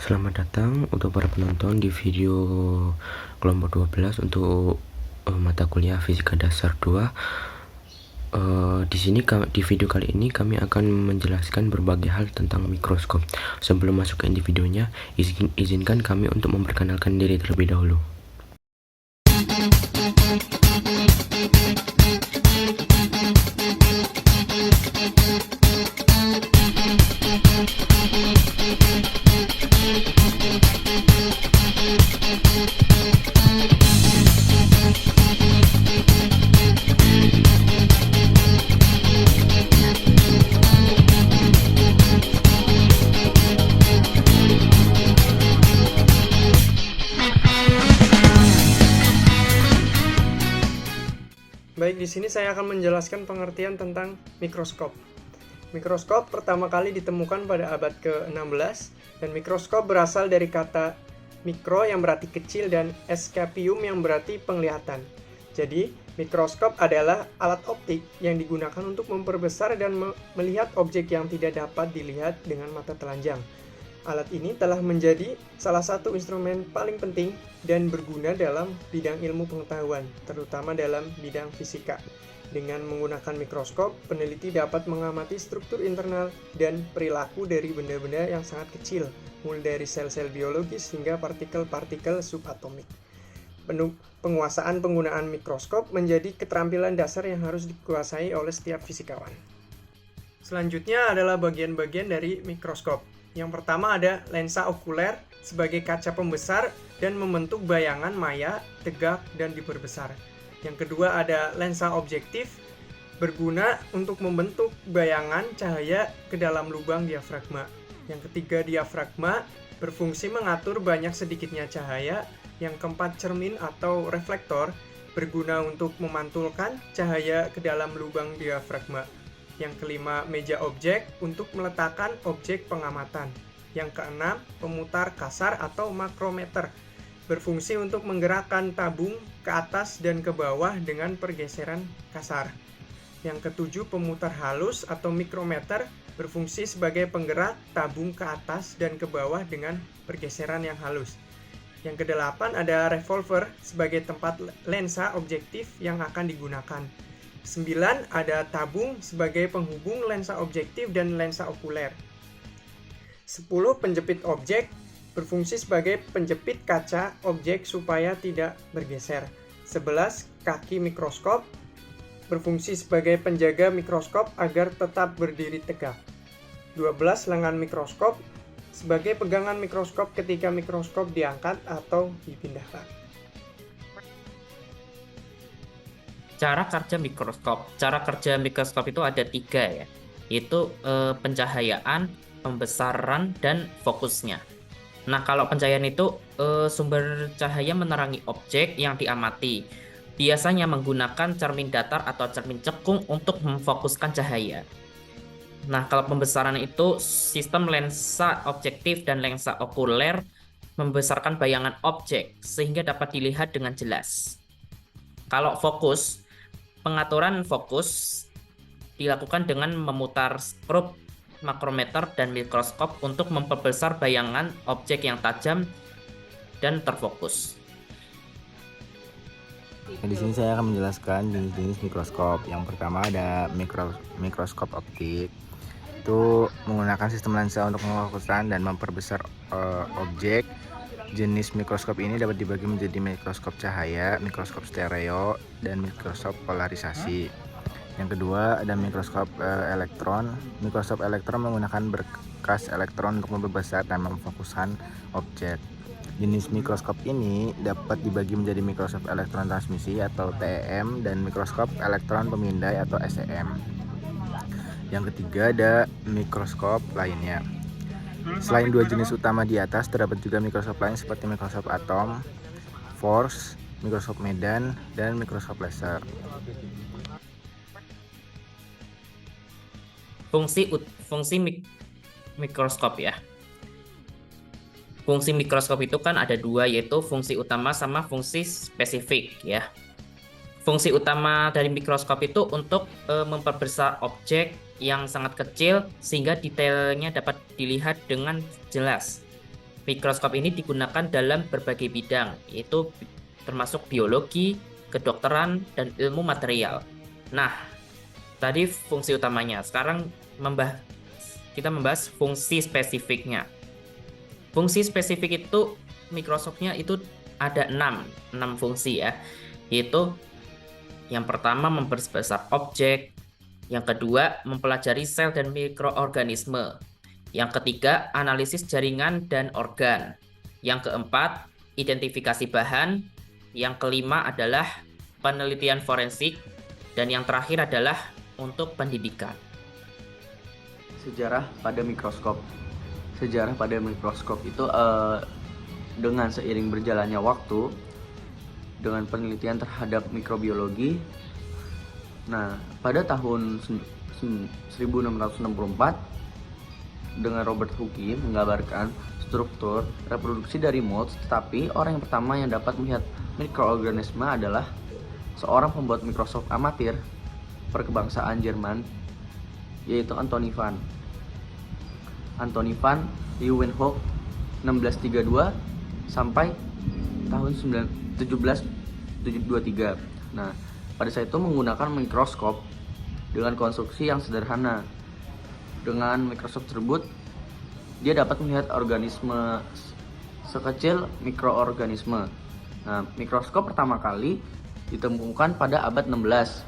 Selamat datang untuk para penonton di video kelompok 12 untuk mata kuliah Fisika Dasar 2. Di sini di video kali ini kami akan menjelaskan berbagai hal tentang mikroskop. Sebelum masuk ke inti videonya, izinkan kami untuk memperkenalkan diri terlebih dahulu. Baik, di sini saya akan menjelaskan pengertian tentang mikroskop. Mikroskop pertama kali ditemukan pada abad ke-16 dan mikroskop berasal dari kata mikro yang berarti kecil dan escapium yang berarti penglihatan. Jadi, mikroskop adalah alat optik yang digunakan untuk memperbesar dan melihat objek yang tidak dapat dilihat dengan mata telanjang. Alat ini telah menjadi salah satu instrumen paling penting dan berguna dalam bidang ilmu pengetahuan, terutama dalam bidang fisika. Dengan menggunakan mikroskop, peneliti dapat mengamati struktur internal dan perilaku dari benda-benda yang sangat kecil, mulai dari sel-sel biologis hingga partikel-partikel subatomik. Penguasaan penggunaan mikroskop menjadi keterampilan dasar yang harus dikuasai oleh setiap fisikawan. Selanjutnya adalah bagian-bagian dari mikroskop. Yang pertama ada lensa okuler sebagai kaca pembesar dan membentuk bayangan maya, tegak, dan diperbesar. Yang kedua ada lensa objektif, berguna untuk membentuk bayangan cahaya ke dalam lubang diafragma. Yang ketiga diafragma, berfungsi mengatur banyak sedikitnya cahaya. Yang keempat cermin atau reflektor, berguna untuk memantulkan cahaya ke dalam lubang diafragma. Yang kelima, meja objek untuk meletakkan objek pengamatan. Yang keenam, pemutar kasar atau makrometer, berfungsi untuk menggerakkan tabung ke atas dan ke bawah dengan pergeseran kasar. Yang ketujuh, pemutar halus atau mikrometer, berfungsi sebagai penggerak tabung ke atas dan ke bawah dengan pergeseran yang halus. Yang kedelapan, ada revolver sebagai tempat lensa objektif yang akan digunakan. 9. Ada tabung sebagai penghubung lensa objektif dan lensa okuler. 10. Penjepit objek, berfungsi sebagai penjepit kaca objek supaya tidak bergeser. 11. Kaki mikroskop, berfungsi sebagai penjaga mikroskop agar tetap berdiri tegak. 12. Lengan mikroskop, sebagai pegangan mikroskop ketika mikroskop diangkat atau dipindahkan. Cara kerja mikroskop. Cara kerja mikroskop itu ada 3 ya, yaitu pencahayaan, pembesaran, dan fokusnya. Nah, kalau pencahayaan itu sumber cahaya menerangi objek yang diamati. Biasanya menggunakan cermin datar atau cermin cekung untuk memfokuskan cahaya. Nah, kalau pembesaran itu sistem lensa objektif dan lensa okuler membesarkan bayangan objek sehingga dapat dilihat dengan jelas. Kalau fokus, pengaturan fokus dilakukan dengan memutar skrup, makrometer, dan mikroskop untuk memperbesar bayangan objek yang tajam dan terfokus. Di sini saya akan menjelaskan jenis-jenis mikroskop. Yang pertama ada mikroskop optik. Itu menggunakan sistem lensa untuk memfokuskan dan memperbesar objek. Jenis mikroskop ini dapat dibagi menjadi mikroskop cahaya, mikroskop stereo, dan mikroskop polarisasi. Yang kedua ada mikroskop elektron. Mikroskop elektron menggunakan berkas elektron untuk memperbesar dan memfokuskan objek. Jenis mikroskop ini dapat dibagi menjadi mikroskop elektron transmisi atau TEM dan mikroskop elektron pemindai atau SEM. Yang ketiga ada mikroskop lainnya. Selain 2 jenis utama di atas, terdapat juga mikroskop lain seperti mikroskop atom, force, mikroskop medan, dan mikroskop laser. Fungsi mikroskop ya. Fungsi mikroskop itu kan ada 2, yaitu fungsi utama sama fungsi spesifik ya. Fungsi utama dari mikroskop itu untuk memperbesar objek yang sangat kecil sehingga detailnya dapat dilihat dengan jelas. mikroskop ini digunakan dalam berbagai bidang, yaitu termasuk biologi, kedokteran, dan ilmu material. Nah, tadi fungsi utamanya. Sekarang kita membahas fungsi spesifiknya. Fungsi spesifik itu mikroskopnya itu ada 6 fungsi ya. Yaitu yang pertama memperbesar objek, yang kedua mempelajari sel dan mikroorganisme, yang ketiga analisis jaringan dan organ, yang keempat identifikasi bahan, yang kelima adalah penelitian forensik, dan yang terakhir adalah untuk pendidikan. Sejarah pada mikroskop. Sejarah pada mikroskop itu dengan seiring berjalannya waktu, dengan penelitian terhadap mikrobiologi. Nah, pada tahun 1664 dengan Robert Hooke menggambarkan struktur reproduksi dari molds, tetapi orang yang pertama yang dapat melihat mikroorganisme adalah seorang pembuat mikroskop amatir berkebangsaan Jerman, yaitu Anthony van Leeuwenhoek 1632 sampai tahun 1723. Nah, pada saat itu menggunakan mikroskop dengan konstruksi yang sederhana. Dengan mikroskop tersebut, dia dapat melihat organisme sekecil mikroorganisme. Nah, mikroskop pertama kali ditemukan pada abad 16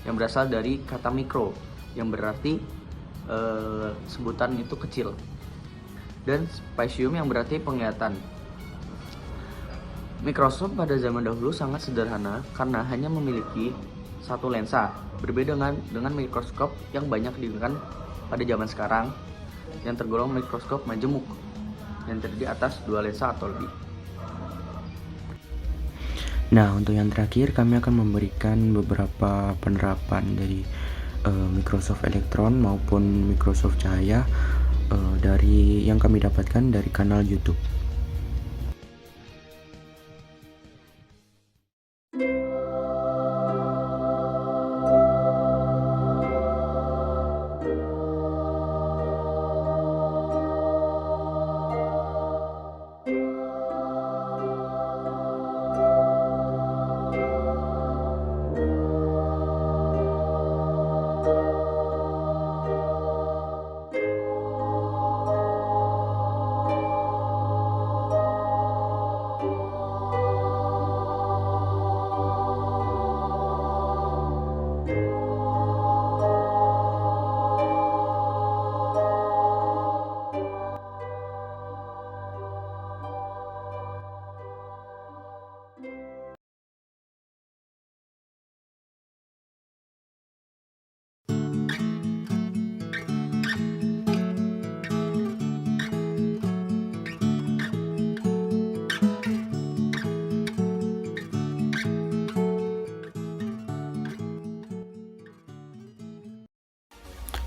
yang berasal dari kata mikro, yang berarti sebutan itu kecil, dan spatium yang berarti penglihatan. Mikroskop pada zaman dahulu sangat sederhana karena hanya memiliki satu lensa, berbeda dengan mikroskop yang banyak digunakan pada zaman sekarang yang tergolong mikroskop majemuk yang terdiri atas 2 lensa atau lebih. Nah, untuk yang terakhir kami akan memberikan beberapa penerapan dari Microsoft Elektron maupun Microsoft Cahaya dari yang kami dapatkan dari kanal YouTube.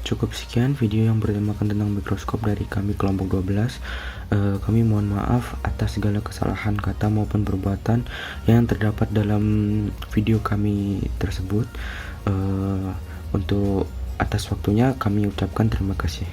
Cukup sekian video yang bertemakan tentang mikroskop dari kami kelompok 12. Kami mohon maaf atas segala kesalahan kata maupun perbuatan yang terdapat dalam video kami tersebut. Untuk atas waktunya kami ucapkan terima kasih.